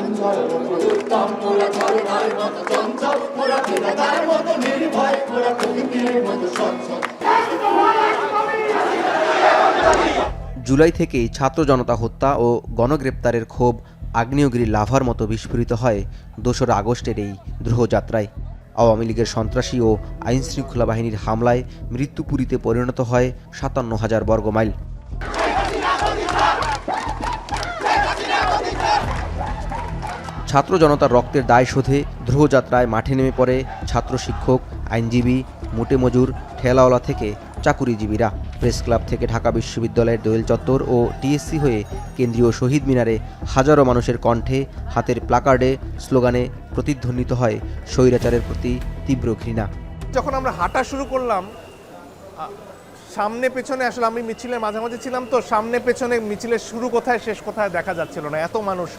চঞ্চল উত্তম মোরা ঝরনার মতো চঞ্চল মোরা ফেরাদার মতো নির্ভয় মোরা প্রকৃতির মতো সচ্ছল। জুলাই থেকেই ছাত্র জনতা হত্যা ও গণগ্রেপ্তারের ক্ষোভ আগ্নেয়গিরি লাভার মতো বিস্ফোরিত হয় ২রা আগস্টের এই দ্রোহযাত্রায়। আওয়ামী লীগের সন্ত্রাসী ও আইনশৃঙ্খলা বাহিনীর হামলায় মৃত্যুপুরীতে পরিণত হয় ৫৭,০০০ বর্গমাইল। ছাত্র জনতার রক্তের দায় শোধে দ্রোহযাত্রায় মাঠে নেমে পড়ে ছাত্র শিক্ষক, আইনজীবী, মোটে মজুর, ঠেলাওয়ালা থেকে চাকুরিজীবীরা। প্রেস ক্লাব থেকে ঢাকা বিশ্ববিদ্যালয়ের দোয়েল চত্বর ও টিএসসি হয়ে কেন্দ্রীয় শহীদ মিনারে হাজারো মানুষের কণ্ঠে, হাতের প্লাকার্ডে, স্লোগানে প্রতিধ্বনিত হয় স্বৈরাচারের প্রতি তীব্র ঘৃণা। যখন আমরা হাঁটা শুরু করলাম, সামনে পেছনে আসলে আমি মিছিলের মাঝামাঝি ছিলাম, তো সামনে পেছনে মিছিলের শুরু কোথায় শেষ কোথায় দেখা যাচ্ছিল না, এত মানুষ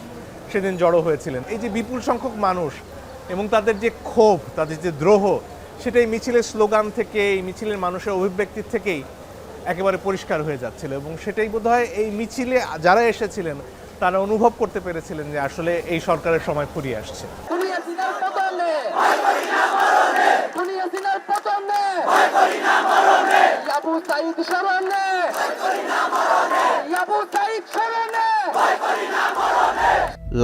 সেদিন জড়ো হয়েছিলেন। এই যে বিপুল সংখ্যক মানুষ এবং তাদের যে ক্ষোভ, তাদের যে দ্রোহ, সেটাই মিছিলের স্লোগান থেকে, এই মিছিলের মানুষের অভিব্যক্তির থেকেই একেবারে পরিষ্কার হয়ে যাচ্ছিল। এবং সেটাই বোধহয় এই মিছিলে যারা এসেছিলেন তারা অনুভব করতে পেরেছিলেন যে আসলে এই সরকারের সময় ফুরিয়ে আসছে।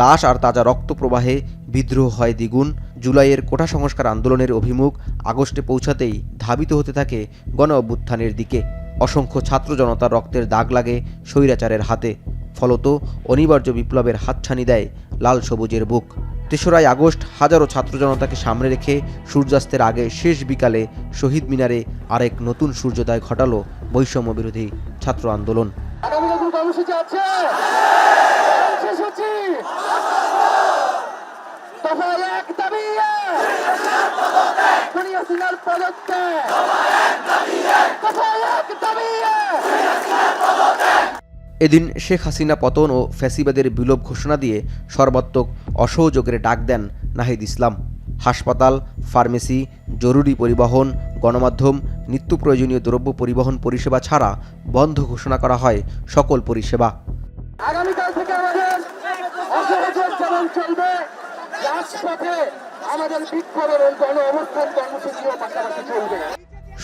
লাশ আর তাজা রক্ত প্রবাহে বিদ্রোহ হয় দ্বিগুণ। জুলাইয়ের কোটা সংস্কার আন্দোলনের অভিমুখ আগস্টে পৌঁছাতেই ধাবিত হতে থাকে গণ অভ্যুত্থানের দিকে। অসংখ্য ছাত্র জনতার রক্তের দাগ লাগে স্বৈরাচারের হাতে। ফলত অনিবার্য বিপ্লবের হাতছানি দেয় লাল সবুজের বুক। ৩রা আগস্ট হাজারো ছাত্র জনতাকে সামনে রেখে সূর্যাস্তের আগে শেষ বিকালে শহীদ মিনারে আরেক নতুন সূর্যোদয় ঘটালো বৈষম্য বিরোধী ছাত্র আন্দোলন। এদিন শেখ হাসিনা পতন ও ফ্যাসিবাদের বিলোপ ঘোষণা দিয়ে সর্বাত্মক অসহযোগের ডাক দেন নাহিদ ইসলাম। হাসপাতাল, ফার্মেসি, জরুরি পরিবহন, গণমাধ্যম, নিত্য প্রয়োজনীয় দ্রব্য পরিবহন পরিষেবা ছাড়া বন্ধ ঘোষণা করা হয় সকল পরিষেবা। আগামীকাল থেকে আমাদের অসহযোগ যেমন চলবে, রাজপথে আমাদের বিক্ষোভ এবং গণ অবস্থান কর্মসূচিও পাশাপাশি চলবে।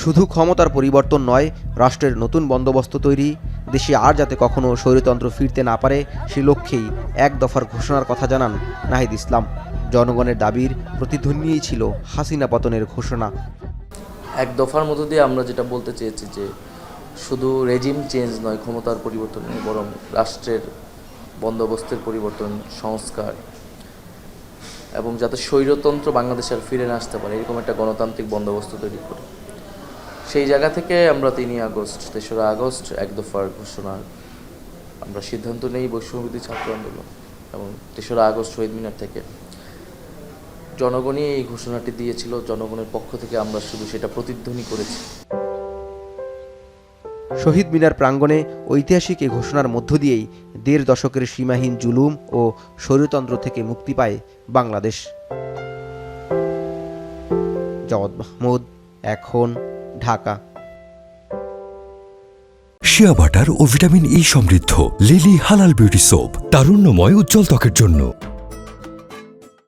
শুধু ক্ষমতার পরিবর্তন নয়, রাষ্ট্রের নতুন বন্দোবস্ত তৈরি, দেশে আর যাতে কখনো স্বৈরতন্ত্র ফিরতে না পারে সে লক্ষ্যেই এক দফার ঘোষণার কথা জানান নাহিদ ইসলাম। জনগণের দাবির প্রতিধ্বনিই ছিল হাসিনা পতনের ঘোষণা। এক দফার মধ্য দিয়ে আমরা যেটা বলতে চেয়েছি যে শুধু রেজিম চেঞ্জ নয়, ক্ষমতার পরিবর্তন নয়, বরং রাষ্ট্রের বন্দোবস্তের পরিবর্তন, সংস্কার, এবং যাতে স্বৈরতন্ত্র বাংলাদেশে আর ফিরে না আসতে পারে এরকম একটা গণতান্ত্রিক বন্দোবস্ত তৈরি করে। সেই জায়গা থেকে আমরা ৩রা আগস্ট এক দফার ঘোষণা আমরা সিদ্ধান্ত নেই বৈষম্যবিরোধী ছাত্র আন্দোলন, এবং ৩রা আগস্ট শহীদ মিনার থেকে জনগণই এই ঘোষণাটি দিয়েছিল। জনগণের পক্ষ থেকে আমরা শুধু সেটা প্রতিধ্বনি করেছি। শহীদ মিনার প্রাঙ্গণে ঐতিহাসিক এই ঘোষণার মধ্য দিয়েই ১.৫ দশকের সীমাহীন জুলুম ও স্বৈরতন্ত্র থেকে মুক্তি পায় বাংলাদেশ। জাওয়াদ মাহমুদ, এখন, ঢাকা। শিয়া বাটার ও ভিটামিন ই সমৃদ্ধ লিলি হালাল বিউটি সোপ, তারুণ্যময় উজ্জ্বল ত্বকের জন্য।